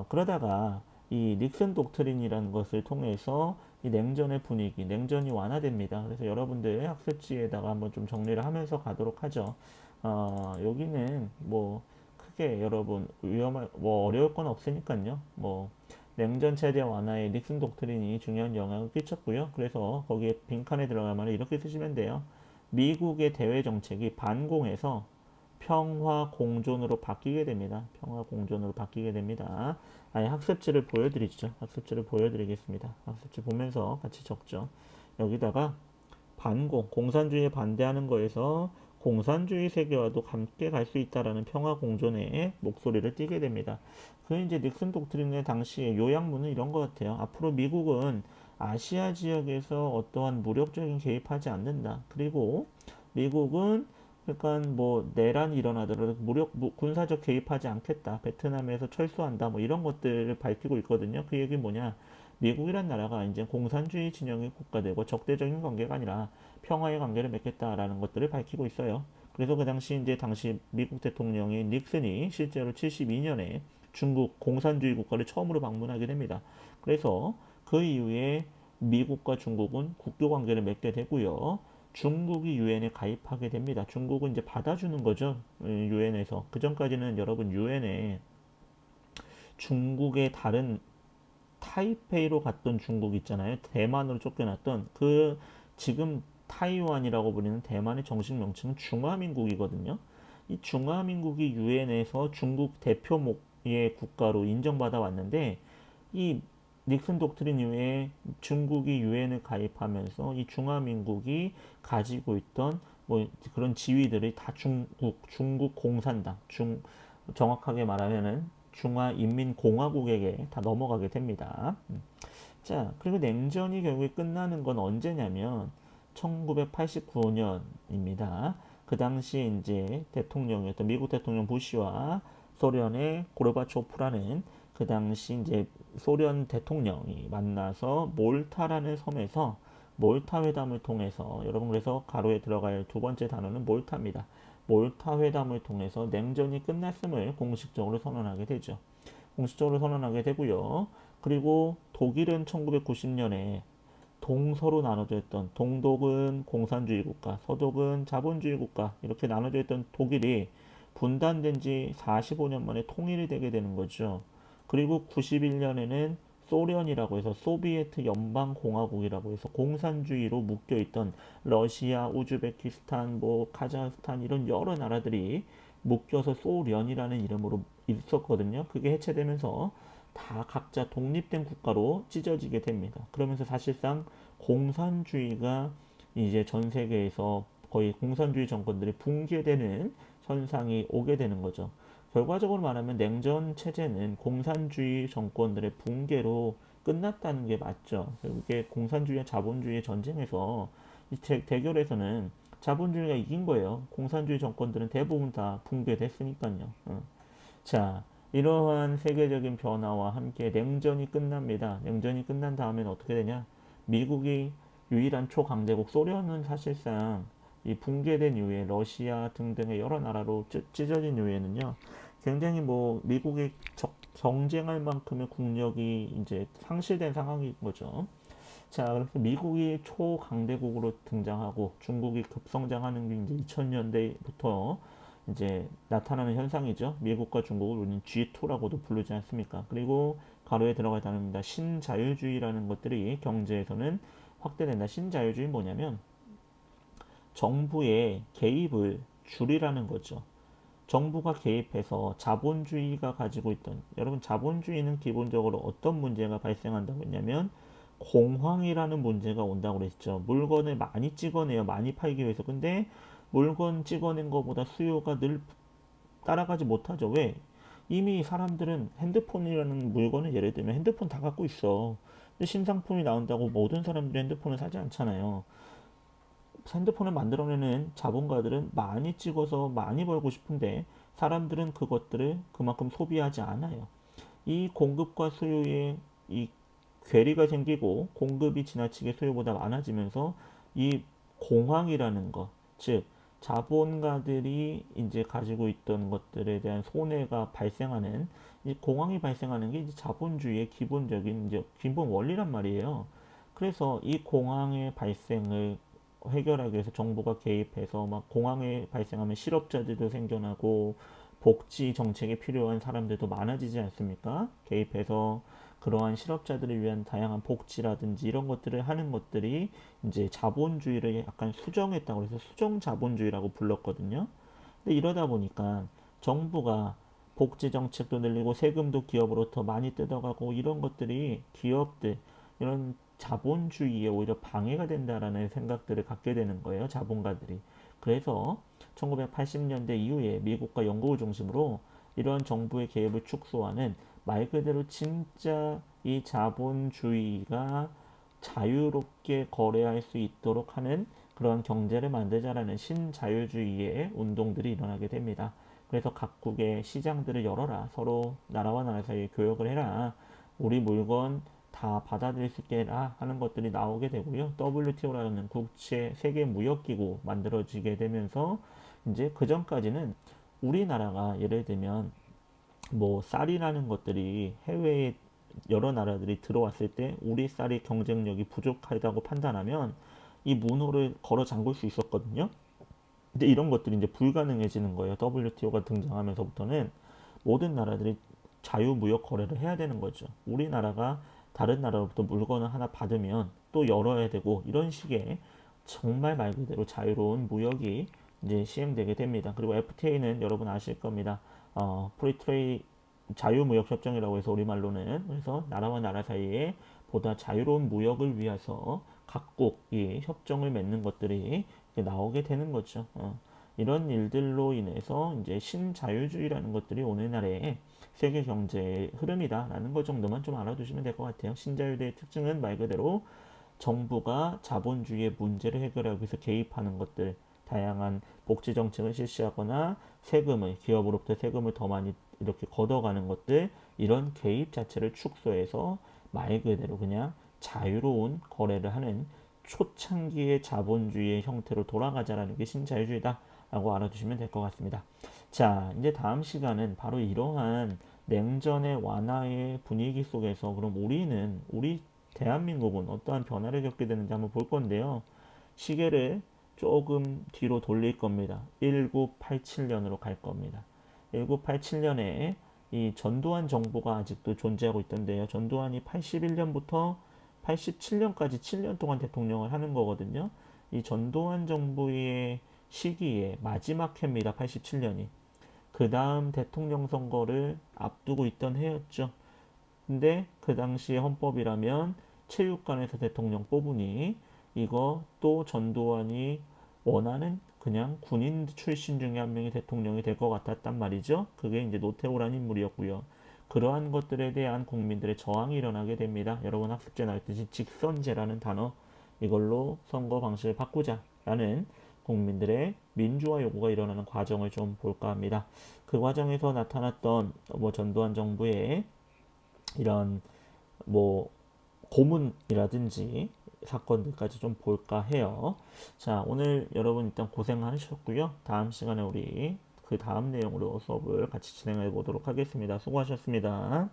A: 그러다가 이 닉슨 독트린이라는 것을 통해서 이 냉전의 분위기, 냉전이 완화됩니다. 그래서 여러분들 학습지에다가 한번 좀 정리를 하면서 가도록 하죠. 여기는 뭐 크게 여러분 뭐 어려울 건 없으니까요. 뭐 냉전 체제 완화에 닉슨 독트린이 중요한 영향을 끼쳤고요. 그래서 거기에 빈칸에 들어가면 이렇게 쓰시면 돼요. 미국의 대외 정책이 반공에서 평화 공존으로 바뀌게 됩니다. 평화 공존으로 바뀌게 됩니다. 아예 학습지를 보여드리죠. 학습지를 보여드리겠습니다. 학습지 보면서 같이 적죠. 여기다가 공산주의에 반대하는 거에서 공산주의 세계와도 함께 갈 수 있다라는 평화 공존의 목소리를 띠게 됩니다. 그 이제 닉슨 독트린의 당시의 요약문은 이런 것 같아요. 앞으로 미국은 아시아 지역에서 어떠한 무력적인 개입하지 않는다. 그리고 미국은 그러니까 뭐 내란이 일어나더라도 군사적 개입하지 않겠다. 베트남에서 철수한다. 뭐 이런 것들을 밝히고 있거든요. 그 얘기 뭐냐? 미국이란 나라가 이제 공산주의 진영의 국가들과 적대적인 관계가 아니라 평화의 관계를 맺겠다라는 것들을 밝히고 있어요. 그래서 그 당시 이제 당시 미국 대통령인 닉슨이 실제로 72년에 중국 공산주의 국가를 처음으로 방문하게 됩니다. 그래서 그 이후에 미국과 중국은 국교 관계를 맺게 되고요. 중국이 유엔에 가입하게 됩니다. 중국은 이제 받아주는 거죠. 유엔에서. 그 전까지는 여러분 유엔에 중국의 다른 타이페이로 갔던 중국 있잖아요. 대만으로 쫓겨났던 그 지금 타이완이라고 불리는 대만의 정식 명칭은 중화민국이거든요. 이 중화민국이 유엔에서 중국 대표목의 국가로 인정받아 왔는데 이 닉슨 독트린 이후에 중국이 유엔을 가입하면서 이 중화민국이 가지고 있던 뭐 그런 지위들이 다 중국 공산당, 정확하게 말하면은 중화인민공화국에게 다 넘어가게 됩니다. 자, 그리고 냉전이 결국에 끝나는 건 언제냐면 1989년입니다. 그 당시 이제 대통령이었던 미국 대통령 부시와 소련의 고르바초프라는 그 당시 이제 소련 대통령이 만나서 몰타라는 섬에서 몰타 회담을 통해서 여러분 그래서 가로에 들어갈 두 번째 단어는 몰타입니다. 몰타 회담을 통해서 냉전이 끝났음을 공식적으로 선언하게 되죠. 공식적으로 선언하게 되고요. 그리고 독일은 1990년에 동서로 나눠져 있던 동독은 공산주의 국가, 서독은 자본주의 국가 이렇게 나눠져 있던 독일이 분단된 지 45년 만에 통일이 되게 되는 거죠. 그리고 91년에는 소련이라고 해서 소비에트 연방공화국이라고 해서 공산주의로 묶여있던 러시아, 우즈베키스탄, 뭐 카자흐스탄 이런 여러 나라들이 묶여서 소련이라는 이름으로 있었거든요. 그게 해체되면서 다 각자 독립된 국가로 찢어지게 됩니다. 그러면서 사실상 공산주의가 이제 전 세계에서 거의 공산주의 정권들이 붕괴되는 현상이 오게 되는 거죠. 결과적으로 말하면 냉전 체제는 공산주의 정권들의 붕괴로 끝났다는 게 맞죠. 결국에 공산주의와 자본주의의 전쟁에서 이 대결에서는 자본주의가 이긴 거예요. 공산주의 정권들은 대부분 다 붕괴됐으니까요. 자, 이러한 세계적인 변화와 함께 냉전이 끝납니다. 냉전이 끝난 다음에는 어떻게 되냐? 미국이 유일한 초강대국 소련은 사실상 이 붕괴된 이후에 러시아 등등의 여러 나라로 찢어진 이후에는요. 굉장히 뭐 미국이 경쟁할 만큼의 국력이 이제 상실된 상황인 거죠. 자, 그래서 미국이 초강대국으로 등장하고 중국이 급성장하는 게 이제 2000년대부터 이제 나타나는 현상이죠. 미국과 중국을 우리는 G2라고도 부르지 않습니까? 그리고 가로에 들어가 다닙니다. 신자유주의라는 것들이 경제에서는 확대된다. 신자유주의 뭐냐면 정부의 개입을 줄이라는 거죠. 정부가 개입해서 자본주의가 가지고 있던 여러분 자본주의는 기본적으로 어떤 문제가 발생한다고 했냐면 공황이라는 문제가 온다고 그랬죠. 물건을 많이 찍어내요. 많이 팔기 위해서. 근데 물건 찍어낸 것보다 수요가 늘 따라가지 못하죠. 왜? 이미 사람들은 핸드폰이라는 물건을 예를 들면 핸드폰 다 갖고 있어. 근데 신상품이 나온다고 모든 사람들이 핸드폰을 사지 않잖아요. 핸드폰을 만들어내는 자본가들은 많이 찍어서 많이 벌고 싶은데 사람들은 그것들을 그만큼 소비하지 않아요. 이 공급과 수요의 이 괴리가 생기고 공급이 지나치게 수요보다 많아지면서 이 공황이라는 것, 즉 자본가들이 이제 가지고 있던 것들에 대한 손해가 발생하는 이 공황이 발생하는 게 이제 자본주의의 기본적인 이제 기본 원리란 말이에요. 그래서 이 공황의 발생을 해결하기 위해서 정부가 개입해서 막 공황이 발생하면 실업자들도 생겨나고 복지 정책에 필요한 사람들도 많아지지 않습니까? 개입해서 그러한 실업자들을 위한 다양한 복지라든지 이런 것들을 하는 것들이 이제 자본주의를 약간 수정했다고 해서 수정 자본주의라고 불렀거든요. 근데 이러다 보니까 정부가 복지 정책도 늘리고 세금도 기업으로 더 많이 뜯어가고 이런 것들이 기업들 이런 자본주의에 오히려 방해가 된다라는 생각들을 갖게 되는 거예요. 자본가들이. 그래서 1980년대 이후에 미국과 영국을 중심으로 이런 정부의 개입을 축소하는 말 그대로 진짜 이 자본주의가 자유롭게 거래할 수 있도록 하는 그런 경제를 만들자라는 신자유주의의 운동들이 일어나게 됩니다. 그래서 각국의 시장들을 열어라. 서로 나라와 나라 사이에 교역을 해라. 우리 물건 다 받아들일 수 있게라 하는 것들이 나오게 되고요. WTO라는 국제 세계 무역기구 만들어지게 되면서 이제 그 전까지는 우리나라가 예를 들면 뭐 쌀이라는 것들이 해외에 여러 나라들이 들어왔을 때 우리 쌀이 경쟁력이 부족하다고 판단하면 이 문호를 걸어 잠글 수 있었거든요. 근데 이런 것들이 이제 불가능해지는 거예요. WTO가 등장하면서부터는 모든 나라들이 자유무역 거래를 해야 되는 거죠. 우리나라가 다른 나라로부터 물건을 하나 받으면 또 열어야 되고 이런 식의 정말 말 그대로 자유로운 무역이 이제 시행되게 됩니다. 그리고 FTA는 여러분 아실 겁니다. 프리트레이 자유무역 협정이라고 해서 우리말로는 그래서 나라와 나라 사이에 보다 자유로운 무역을 위해서 각국이 협정을 맺는 것들이 나오게 되는 거죠. 이런 일들로 인해서 이제 신자유주의라는 것들이 오늘날의 세계 경제의 흐름이다라는 것 정도만 좀 알아두시면 될 것 같아요. 신자유주의의 특징은 말 그대로 정부가 자본주의의 문제를 해결하기 위해서 개입하는 것들, 다양한 복지 정책을 실시하거나 세금을 기업으로부터 세금을 더 많이 이렇게 걷어가는 것들, 이런 개입 자체를 축소해서 말 그대로 그냥 자유로운 거래를 하는 초창기의 자본주의의 형태로 돌아가자라는 게 신자유주의다라고 알아두시면 될 것 같습니다. 자, 이제 다음 시간은 바로 이러한 냉전의 완화의 분위기 속에서 그럼 우리 대한민국은 어떠한 변화를 겪게 되는지 한번 볼 건데요. 시계를 조금 뒤로 돌릴 겁니다. 1987년으로 갈 겁니다. 1987년에 이 전두환 정부가 아직도 존재하고 있던데요. 전두환이 81년부터 87년까지 7년 동안 대통령을 하는 거거든요. 이 전두환 정부의 시기에 마지막 해입니다. 87년이. 그 다음 대통령 선거를 앞두고 있던 해였죠. 근데 그 당시의 헌법이라면 체육관에서 대통령 뽑으니 이거 또 전두환이 원하는 그냥 군인 출신 중에 한 명이 대통령이 될 것 같았단 말이죠. 그게 이제 노태우라는 인물이었고요. 그러한 것들에 대한 국민들의 저항이 일어나게 됩니다. 여러분 학습제 나왔듯이 직선제라는 단어 이걸로 선거 방식을 바꾸자라는 국민들의 민주화 요구가 일어나는 과정을 좀 볼까 합니다. 그 과정에서 나타났던 뭐 전두환 정부의 이런 뭐 고문이라든지 사건들까지 좀 볼까 해요. 자, 오늘 여러분 일단 고생하셨고요. 다음 시간에 우리 그 다음 내용으로 수업을 같이 진행해 보도록 하겠습니다. 수고하셨습니다.